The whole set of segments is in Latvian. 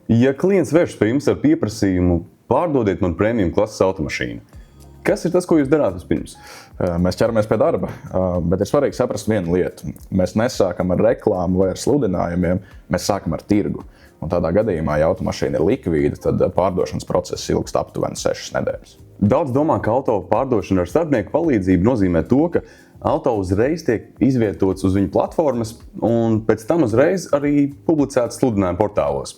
Ja klients vēršas pie jums ar pieprasījumu, pārdodiet man premium klases automašīnu, kas ir tas, ko jūs darāt vispirms? Mēs ķeramies pie darba, bet ir svarīgi saprast vienu lietu. Mēs nesākam ar reklāmu vai ar sludinājumiem, mēs sākam ar tirgu. Un tādā gadījumā, ja automašīna ir likvīda, tad pārdošanas process ilgst aptuveni 6 nedēļas. Daudz domā, ka auto pārdošana ar starpnieku palīdzību nozīmē to, ka auto uzreiz tiek izvietots uz viņu platformas un pēc tam uzreiz arī publicēts sludinājumu portālos.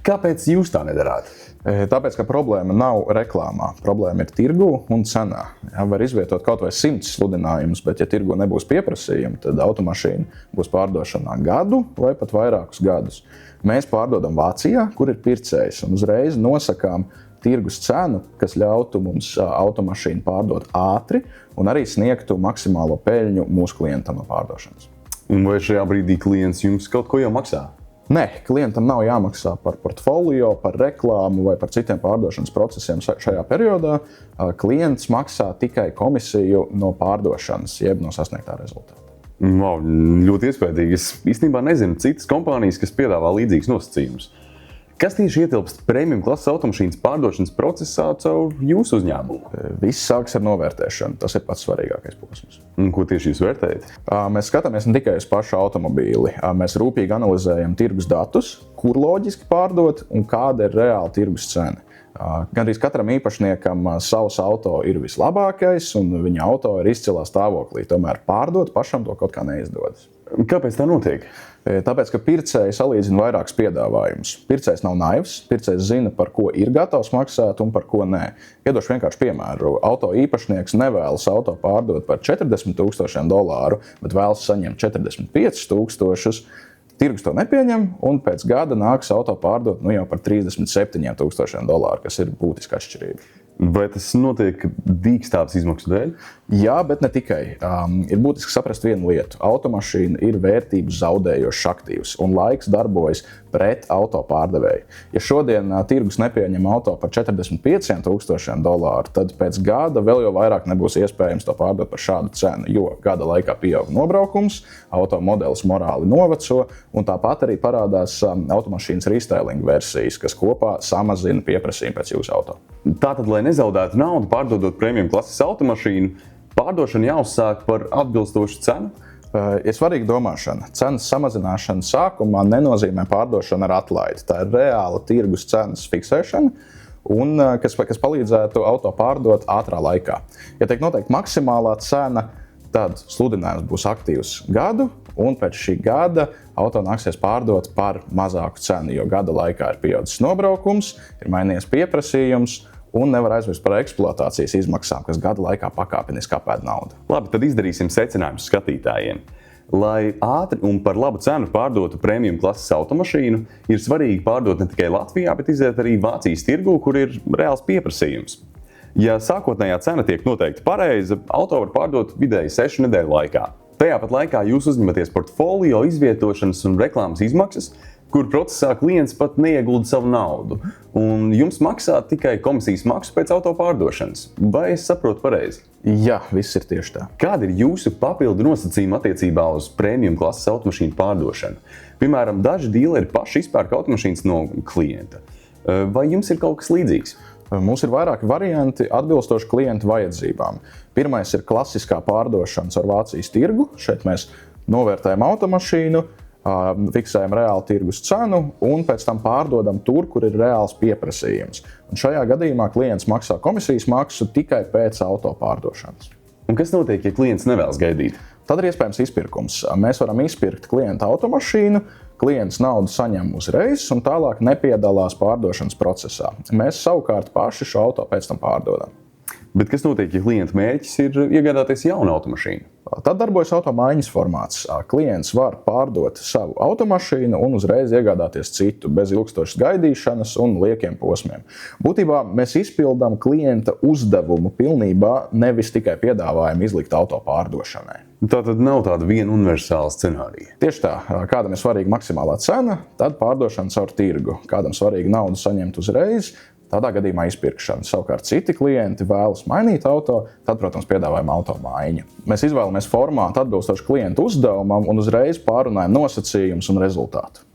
Kāpēc jūs tā nedarāt? Tāpēc, ka problēma nav reklāmā. Problēma ir tirgu un cenā. Var izvietot kaut vai 100 sludinājumus, bet ja tirgu nebūs pieprasījuma, tad automašīna būs pārdošanā gadu vai pat vairākus gadus. Mēs pārdodam Vācijā, kur ir pircējs, un uzreiz nosakām tirgus cenu, kas ļautu mums automašīnu pārdot ātri un arī sniegtu maksimālo peļņu mūsu klientam no pārdošanas. Un vai šajā brīdī klients jums kaut ko jau maksā? Nē, klientam nav jāmaksā par portfolio, par reklāmu vai par citiem pārdošanas procesiem šajā periodā. Klients maksā tikai komisiju no pārdošanas, jeb no sasniegtā rezultāta. Wow, ļoti iespaidīgi. Es īstenībā nezinu citas kompānijas, kas piedāvā līdzīgus nosacījumus. Kas tieši ietilpst premium klases automašīnas pārdošanas procesā caur jūsu uzņēmumu? Viss sākas ar novērtēšanu. Tas ir pats svarīgākais posms. Un ko tieši jūs vērtējat? Mēs skatāmies ne tikai uz pašu automobīli. Mēs rūpīgi analizējam tirgus datus, kur loģiski pārdot un kāda ir reāla tirgus cena. Gandrīz katram īpašniekam savs auto ir vislabākais un viņa auto ir izcilā stāvoklī. Tomēr pārdot pašam to kaut kā neizdodas. Kāpēc tā notiek? Tāpēc, ka pircēji salīdzina vairākus piedāvājumus. Pircējs nav naivs, pircējs zina, par ko ir gatavs maksāt un par ko nē. Iedošu vienkārši piemēru. Auto īpašnieks nevēlas auto pārdot par $40,000, bet vēlas saņemt 45,000. Tirgus to nepieņem, un pēc gada nāks auto pārdot jau par $37,000, kas ir būtiska atšķirība. Vai tas notiek dīkstāves izmaksu dēļ? Jā, bet ne tikai. Ir būtiski saprast vienu lietu. Automašīna ir vērtību zaudējošs aktīvs, un laiks darbojas pret auto pārdevēju. Ja šodien tirgus nepieņem auto par $45,000, tad pēc gada vēl jau vairāk nebūs iespējams to pārdot par šādu cenu, jo gada laikā pieaug nobraukums, auto modelis morāli noveco, un tāpat arī parādās automašīnas restyling versijas, kas kopā samazina pieprasījumu pēc jūsu auto. Tātad, lai nezaudētu naudu pārdodot premium klases automašīnu, pārdošana jāuzsāk par atbilstošu cenu? Ir svarīga domāšana. Cenas samazināšana sākumā nenozīmē pārdošanu ar atlaidi. Tā ir reāla tirgus cenas fiksēšana, un kas palīdzētu auto pārdot ātrā laikā. Ja tiek noteikti maksimālā cena, tad sludinājums būs aktīvs gadu, un pēc šī gada auto nāksies pārdot par mazāku cenu, jo gada laikā ir pieaudzis nobraukums, ir mainījies pieprasījums, un nevar aizmirst par eksploatācijas izmaksām, kas gada laikā pakāpeniski apēd naudu. Labi, tad izdarīsim secinājumus skatītājiem. Lai ātri un par labu cenu pārdotu premium klases automašīnu, ir svarīgi pārdot ne tikai Latvijā, bet iziet arī Vācijas tirgū, kur ir reāls pieprasījums. Ja sākotnējā cena tiek noteikti pareiza, auto var pārdot vidēji 6 nedēļu laikā. Tajā pat laikā jūs uzņematies portfolio, izvietošanas un reklāmas izmaksas, kur procesā klients pat neiegulda savu naudu, un jums maksā tikai komisijas maksu pēc auto pārdošanas. Vai es saprotu pareizi? Jā, viss ir tieši tā. Kādi ir jūsu papildu nosacījumi attiecībā uz premium klases automašīnu pārdošanu? Piemēram, daži dīleri paši izpērk automašīnas no klienta. Vai jums ir kaut kas līdzīgs? Mums ir vairāki varianti atbilstoši klientu vajadzībām. Pirmais ir klasiskā pārdošana ar Vācijas tirgu. Šeit mēs novērtējam automašīnu, fiksējam reālu tirgus cenu un pēc tam pārdodam tur, kur ir reāls pieprasījums. Un šajā gadījumā klients maksā komisijas maksu tikai pēc auto pārdošanas. Un kas notiek, ja klients nevēlas gaidīt? Tad ir iespējams izpirkums. Mēs varam izpirkt klienta automašīnu, klients naudu saņem uzreiz un tālāk nepiedalās pārdošanas procesā. Mēs savukārt paši šo auto pēc tam pārdodam. Bet kas notiek, ja klienta mērķis ir iegādāties jaunu automašīnu? Tad darbojas automaiņas formāts. Klients var pārdot savu automašīnu un uzreiz iegādāties citu, bez ilgstošas gaidīšanas un liekiem posmiem. Būtībā mēs izpildām klienta uzdevumu pilnībā, nevis tikai piedāvājam izlikt auto pārdošanai. Tā tad nav tāda viena universāla scenārija. Tieši tā. Kādam ir svarīga maksimālā cena, tad pārdošana caur tirgu. Kādam svarīga naudu saņemt uzreiz, tādā gadījumā izpirkšana. Savukārt citi klienti vēlas mainīt auto, tad, protams, piedāvājam auto maiņu. Mēs izvēlamies formātu atbilstoši klientu uzdevumam un uzreiz pārunājam nosacījumus un rezultātu.